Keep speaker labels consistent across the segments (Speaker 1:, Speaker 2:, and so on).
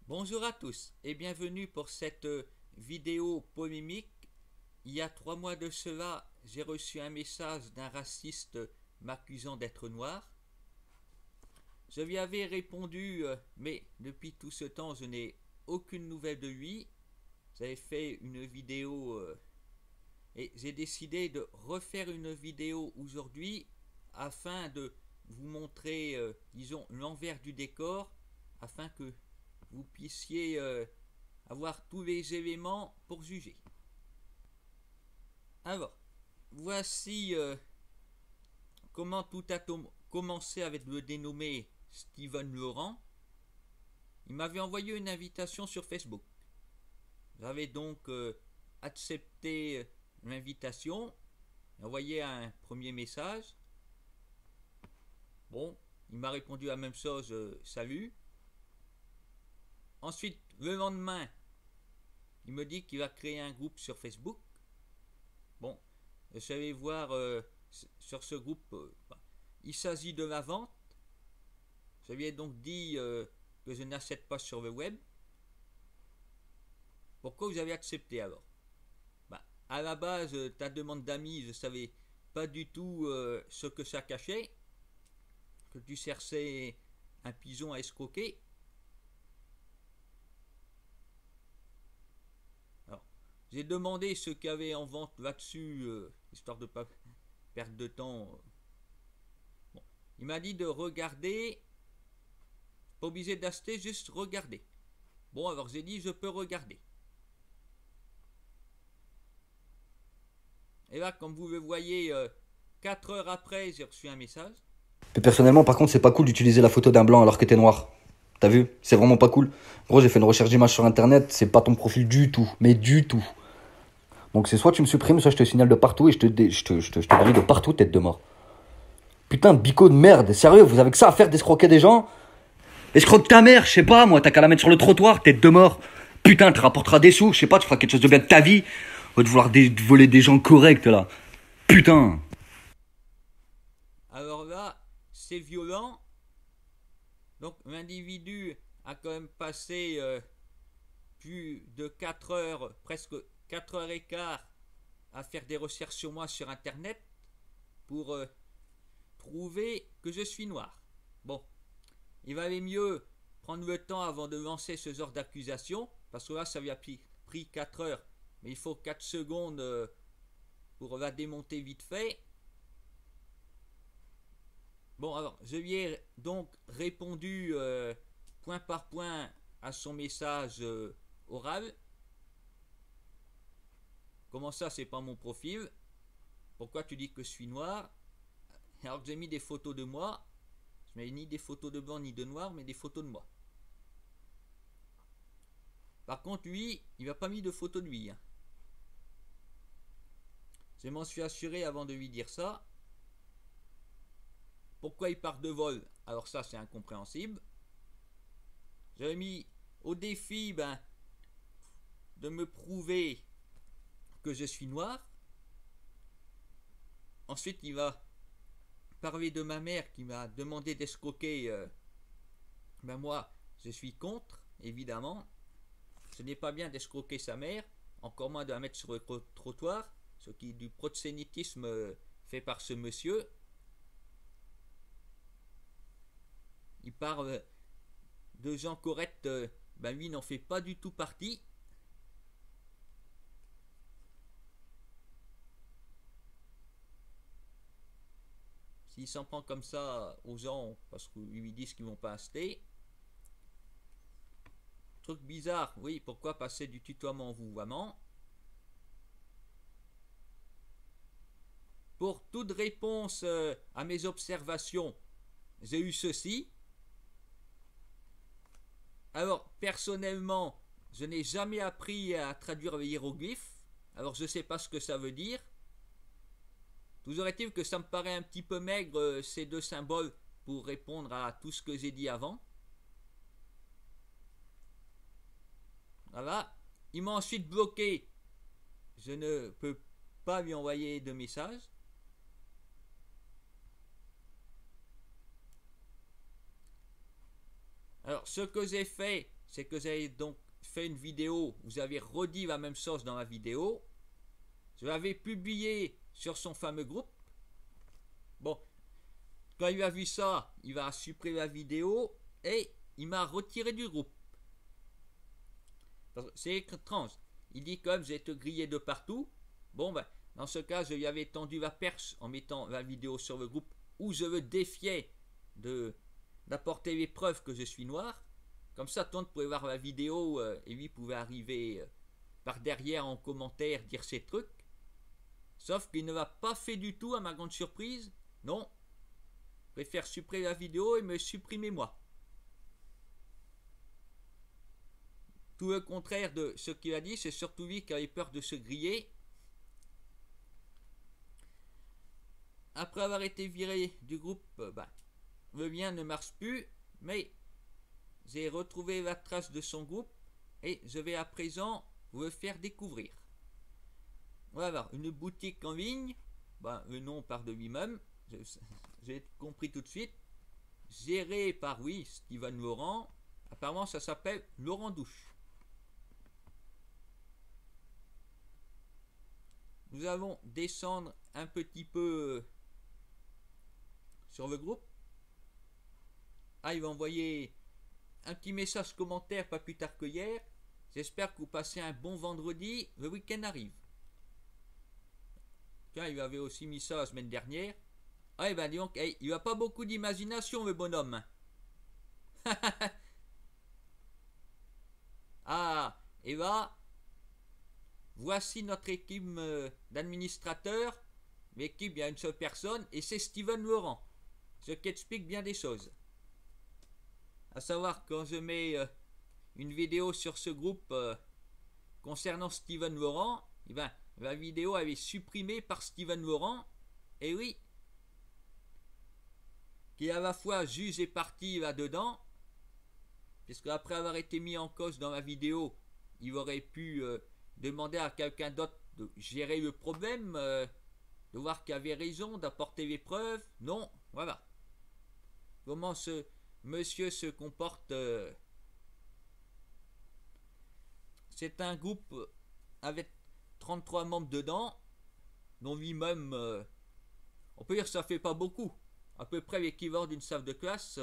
Speaker 1: Bonjour à tous et bienvenue pour cette vidéo polémique. Il y a 3 mois de cela, j'ai reçu un message d'un raciste m'accusant d'être noir. Je lui avais répondu, mais depuis tout ce temps, je n'ai aucune nouvelle de lui. J'avais fait une vidéo et j'ai décidé de refaire une vidéo aujourd'hui afin de vous montrer, disons, l'envers du décor, afin que vous puissiez avoir tous les éléments pour juger. Alors, voici comment tout a commencé avec le dénommé Steven Laurent. Il m'avait envoyé une invitation sur Facebook. J'avais donc accepté l'invitation, envoyé un premier message. Bon, il m'a répondu la même chose, salut. Ensuite, le lendemain, il me dit qu'il va créer un groupe sur Facebook. Bon, je suis allé voir sur ce groupe, il s'agit de la vente. Je lui ai donc dit que je n'achète pas sur le web. Pourquoi vous avez accepté alors? À la base, ta demande d'amis, je ne savais pas du tout ce que ça cachait, que tu cherchais un pigeon à escroquer. Alors, j'ai demandé ce qu'il y avait en vente là-dessus, histoire de ne pas perdre de temps. Bon. Il m'a dit de regarder, pas obligé d'acheter, juste regarder. Bon, alors j'ai dit je peux regarder. Et là, comme vous le voyez, 4 heures après, j'ai reçu un message.
Speaker 2: Mais personnellement, par contre, c'est pas cool d'utiliser la photo d'un blanc alors que t'es noir. T'as vu? C'est vraiment pas cool. Gros, j'ai fait une recherche d'image sur internet, c'est pas ton profil du tout. Mais du tout. Donc c'est soit tu me supprimes, soit je te signale de partout et je te bannis de partout, tête de mort. Putain, bico de merde. Sérieux, vous avez que ça à faire d'escroquer des gens? Escroque ta mère, je sais pas, moi, t'as qu'à la mettre sur le trottoir, tête de mort. Putain, tu rapporteras des sous, je sais pas, tu feras quelque chose de bien de ta vie. Au lieu de vouloir voler des gens corrects, là. Putain.
Speaker 1: Alors là, c'est violent. Donc l'individu a quand même passé plus de 4 heures, presque 4 heures et quart, à faire des recherches sur moi sur Internet pour prouver que je suis noir. Bon, il valait mieux prendre le temps avant de lancer ce genre d'accusation, parce que là, ça lui a pris 4 heures, mais il faut 4 secondes pour la démonter vite fait. Bon, alors, je lui ai donc répondu point par point à son message oral. Comment ça, c'est pas mon profil? Pourquoi tu dis que je suis noir? Alors que j'ai mis des photos de moi. Je mets ni des photos de blanc ni de noir, mais des photos de moi. Par contre, lui, il m'a pas mis de photos de lui. Je m'en suis assuré avant de lui dire ça. Pourquoi il part de vol? Alors ça, c'est incompréhensible. J'avais mis au défi de me prouver que je suis noir. Ensuite, il va parler de ma mère qui m'a demandé d'escroquer. Moi, je suis contre, évidemment. Ce n'est pas bien d'escroquer sa mère, encore moins de la mettre sur le trottoir, ce qui est du proxénétisme fait par ce monsieur. Il parle de gens corrects, lui n'en fait pas du tout partie. S'il s'en prend comme ça aux gens parce qu'ils lui disent qu'ils vont pas acheter. Truc bizarre, oui, pourquoi passer du tutoiement au vouvoiement? Pour toute réponse à mes observations, j'ai eu ceci. Alors, personnellement, je n'ai jamais appris à traduire les hiéroglyphes. Alors, je ne sais pas ce que ça veut dire. Toujours aurait-il que ça me paraît un petit peu maigre ces deux symboles pour répondre à tout ce que j'ai dit avant. Voilà. Il m'a ensuite bloqué. Je ne peux pas lui envoyer de message. Alors, ce que j'ai fait, c'est que j'avais donc fait une vidéo, vous avez redit la même chose dans la vidéo, je l'avais publié sur son fameux groupe. Bon, quand il a vu ça, il va supprimer la vidéo et il m'a retiré du groupe. C'est étrange. Il dit comme j'ai été grillé de partout. Bon, ben, dans ce cas, je lui avais tendu la perche en mettant la vidéo sur le groupe où je le défiais d'apporter les preuves que je suis noir. Comme ça, tout le monde pouvait voir la vidéo et lui pouvait arriver par derrière en commentaire dire ses trucs. Sauf qu'il ne l'a pas fait du tout, à ma grande surprise. Non. Il préfère supprimer la vidéo et me supprimer moi. Tout le contraire de ce qu'il a dit, c'est surtout lui qui avait peur de se griller. Après avoir été viré du groupe, le mien ne marche plus, mais j'ai retrouvé la trace de son groupe et je vais à présent vous le faire découvrir. Voilà, une boutique en ligne, le nom part de lui-même, j'ai compris tout de suite, gérée par, oui, Steven Laurent, apparemment ça s'appelle Laurent Douche. Nous allons descendre un petit peu sur le groupe. Ah, il va envoyer un petit message commentaire pas plus tard que hier. J'espère que vous passez un bon vendredi. Le week-end arrive. Tiens, il avait aussi mis ça la semaine dernière. Ah, et ben dis donc, il n'a pas beaucoup d'imagination, le bonhomme. Ah, et là, voici notre équipe d'administrateurs. L'équipe, il y a une seule personne et c'est Steven Laurent. Ce qui explique bien des choses. À savoir, quand je mets une vidéo sur ce groupe concernant Steven Laurent, eh ben, la vidéo avait supprimée par Steven Laurent. Et oui, qui est à la fois juge et partie là-dedans, puisque après avoir été mis en cause dans la vidéo, il aurait pu demander à quelqu'un d'autre de gérer le problème, de voir qu'il avait raison, d'apporter les preuves. Non, voilà. Comment ce monsieur se comporte. C'est un groupe avec 33 membres dedans, dont lui-même, on peut dire que ça fait pas beaucoup, à peu près l'équivalent d'une salle de classe.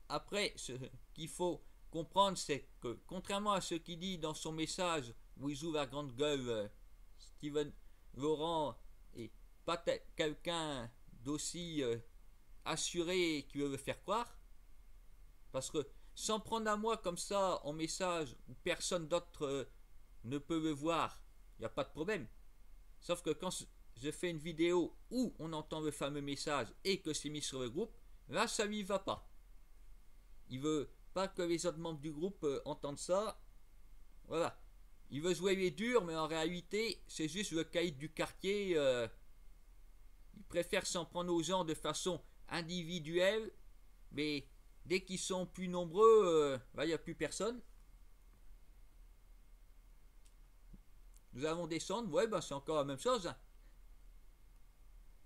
Speaker 1: Après, ce qu'il faut comprendre, c'est que contrairement à ce qu'il dit dans son message où il joue la grande gueule, Steven Laurent est pas quelqu'un d'aussi assuré qui veut me faire croire, parce que sans prendre à moi comme ça en message où personne d'autre ne peut me voir, il n'y a pas de problème. Sauf que quand je fais une vidéo où on entend le fameux message et que c'est mis sur le groupe, là ça lui va pas. Il veut pas que les autres membres du groupe entendent ça. Voilà. Il veut jouer les durs, mais en réalité, c'est juste le caïd du quartier. Il préfère s'en prendre aux gens de façon individuelle, mais dès qu'ils sont plus nombreux, il n'y a plus personne. Nous allons descendre, ouais, c'est encore la même chose.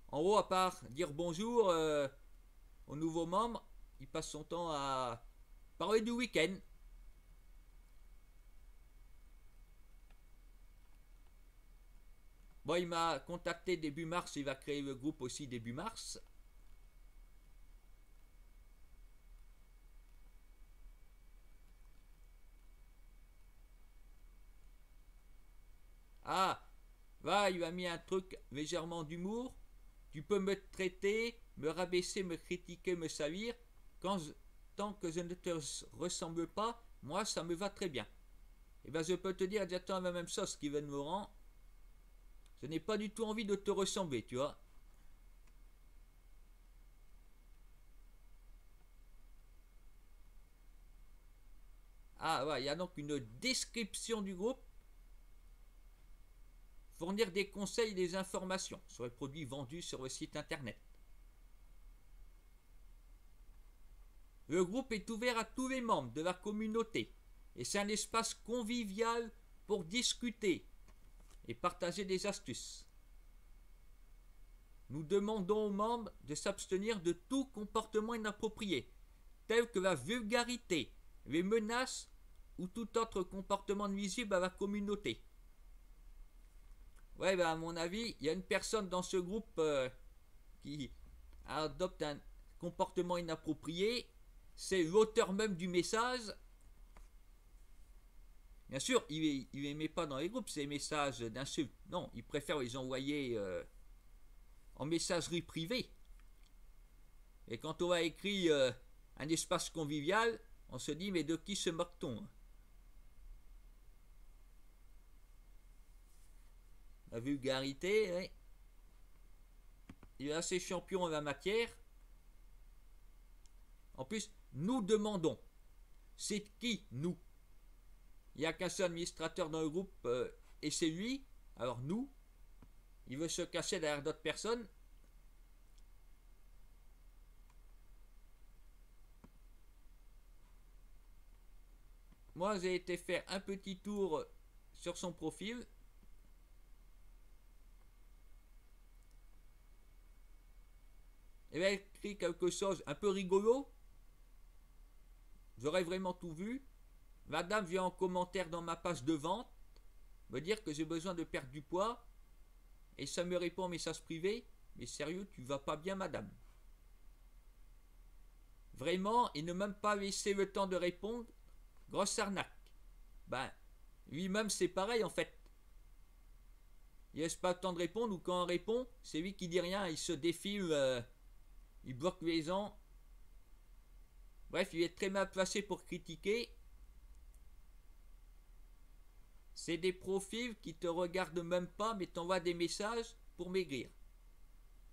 Speaker 1: En haut, à part dire bonjour aux nouveaux membres, il passe son temps à parler du week-end. Bon, il m'a contacté début mars, il va créer le groupe aussi début mars. Ah, là, il m'a mis un truc légèrement d'humour. Tu peux me traiter, me rabaisser, me critiquer, me salir. Tant que je ne te ressemble pas, moi, ça me va très bien. Et bien, je peux te dire exactement la même chose, Steven Laurent. Je n'ai pas du tout envie de te ressembler, tu vois. Ah, ouais, il y a donc une description du groupe. Fournir des conseils et des informations sur les produits vendus sur le site internet. Le groupe est ouvert à tous les membres de la communauté et c'est un espace convivial pour discuter et partager des astuces. Nous demandons aux membres de s'abstenir de tout comportement inapproprié, telles que la vulgarité, les menaces ou tout autre comportement nuisible à la communauté. Ouais, ben à mon avis, il y a une personne dans ce groupe qui adopte un comportement inapproprié. C'est l'auteur même du message. Bien sûr, il les met pas dans les groupes, ces messages d'insultes. Non, il préfère les envoyer en messagerie privée. Et quand on a écrit un espace convivial, on se dit, mais de qui se moque-t-on? La vulgarité, ouais. Il est assez champion en la matière. En plus, nous demandons. C'est qui, nous? Il n'y a qu'un seul administrateur dans le groupe et c'est lui. Alors nous, il veut se cacher derrière d'autres personnes. Moi, j'ai été faire un petit tour sur son profil. Et bien, elle écrit quelque chose un peu rigolo. J'aurais vraiment tout vu. Madame vient en commentaire dans ma page de vente me dire que j'ai besoin de perdre du poids. Et ça me répond en message privé. Mais sérieux, tu vas pas bien, madame? Vraiment, il ne m'a même pas laissé le temps de répondre. Grosse arnaque. Ben, lui-même, c'est pareil en fait. Il laisse pas le temps de répondre, ou quand on répond, c'est lui qui dit rien, il se défile, il bloque les gens. Bref, il est très mal placé pour critiquer. C'est des profils qui te regardent même pas, mais t'envoient des messages pour maigrir.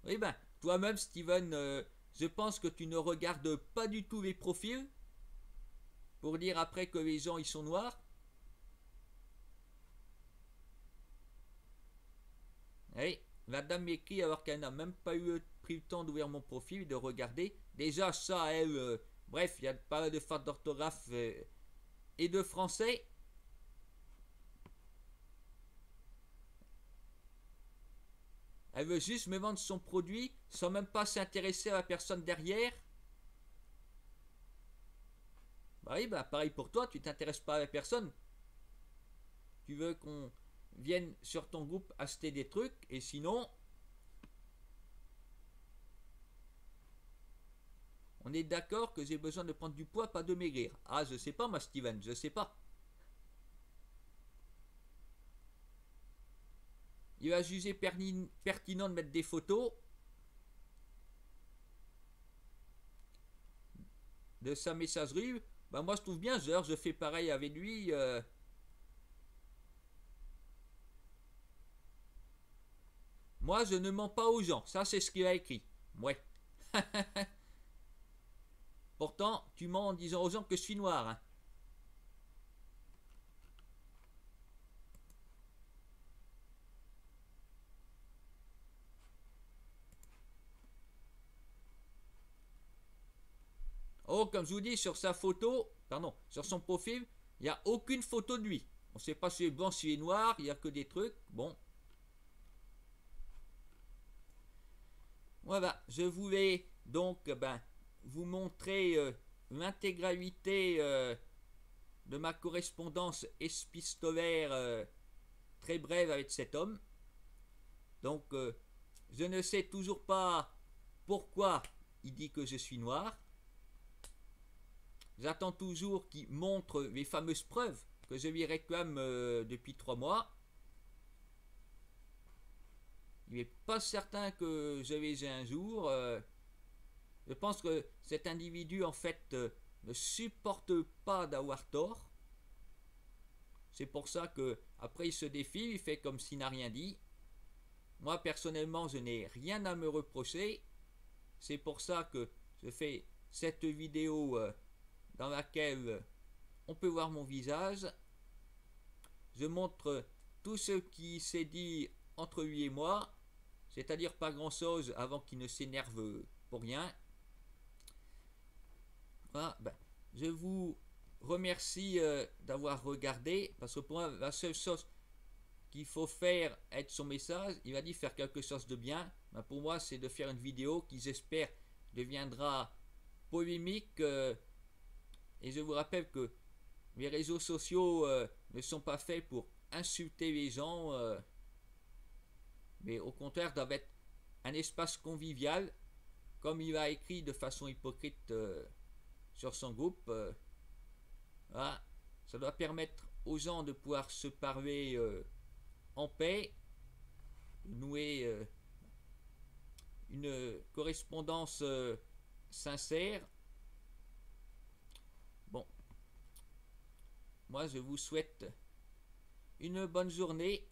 Speaker 1: Oui ben, toi-même, Steven, je pense que tu ne regardes pas du tout les profils pour dire après que les gens ils sont noirs. Oui, la dame m'écrit alors qu'elle n'a même pas pris le temps d'ouvrir mon profil et de regarder. Déjà, ça, elle. Bref, il y a pas mal de fautes d'orthographe et de français. Elle veut juste me vendre son produit sans même pas s'intéresser à la personne derrière. Bah oui, bah pareil pour toi, tu t'intéresses pas à la personne. Tu veux qu'on vienne sur ton groupe acheter des trucs et sinon, on est d'accord que j'ai besoin de prendre du poids, pas de maigrir. Ah, je sais pas, moi, Steven, je sais pas. Il va juger pertinent de mettre des photos de sa messagerie. Bah, moi, je trouve bien, genre, je fais pareil avec lui. Moi, je ne mens pas aux gens. Ça, c'est ce qu'il a écrit. Ouais. Pourtant, tu mens en disant aux gens que je suis noir. Hein. Oh, comme je vous dis, sur sa photo, pardon, sur son profil, il n'y a aucune photo de lui. On ne sait pas si il est blanc, si il est noir, il n'y a que des trucs. Bon. Voilà, je voulais donc vous montrer l'intégralité de ma correspondance épistolaire très brève avec cet homme. Donc, je ne sais toujours pas pourquoi il dit que je suis noir. J'attends toujours qu'il montre les fameuses preuves que je lui réclame depuis 3 mois. Il n'est pas certain que je vais un jour. Je pense que cet individu, en fait, ne supporte pas d'avoir tort. C'est pour ça que après il se défie, il fait comme s'il n'a rien dit. Moi, personnellement, je n'ai rien à me reprocher. C'est pour ça que je fais cette vidéo dans laquelle on peut voir mon visage. Je montre tout ce qui s'est dit entre lui et moi, c'est-à-dire pas grand-chose avant qu'il ne s'énerve pour rien. Voilà, je vous remercie d'avoir regardé, parce que pour moi, la seule chose qu'il faut faire être son message, il va dire faire quelque chose de bien. Pour moi, c'est de faire une vidéo qui, j'espère, deviendra polémique Et je vous rappelle que les réseaux sociaux ne sont pas faits pour insulter les gens, mais au contraire doivent être un espace convivial, comme il a écrit de façon hypocrite sur son groupe. Voilà. Ça doit permettre aux gens de pouvoir se parler en paix, de nouer une correspondance sincère. Bon, moi je vous souhaite une bonne journée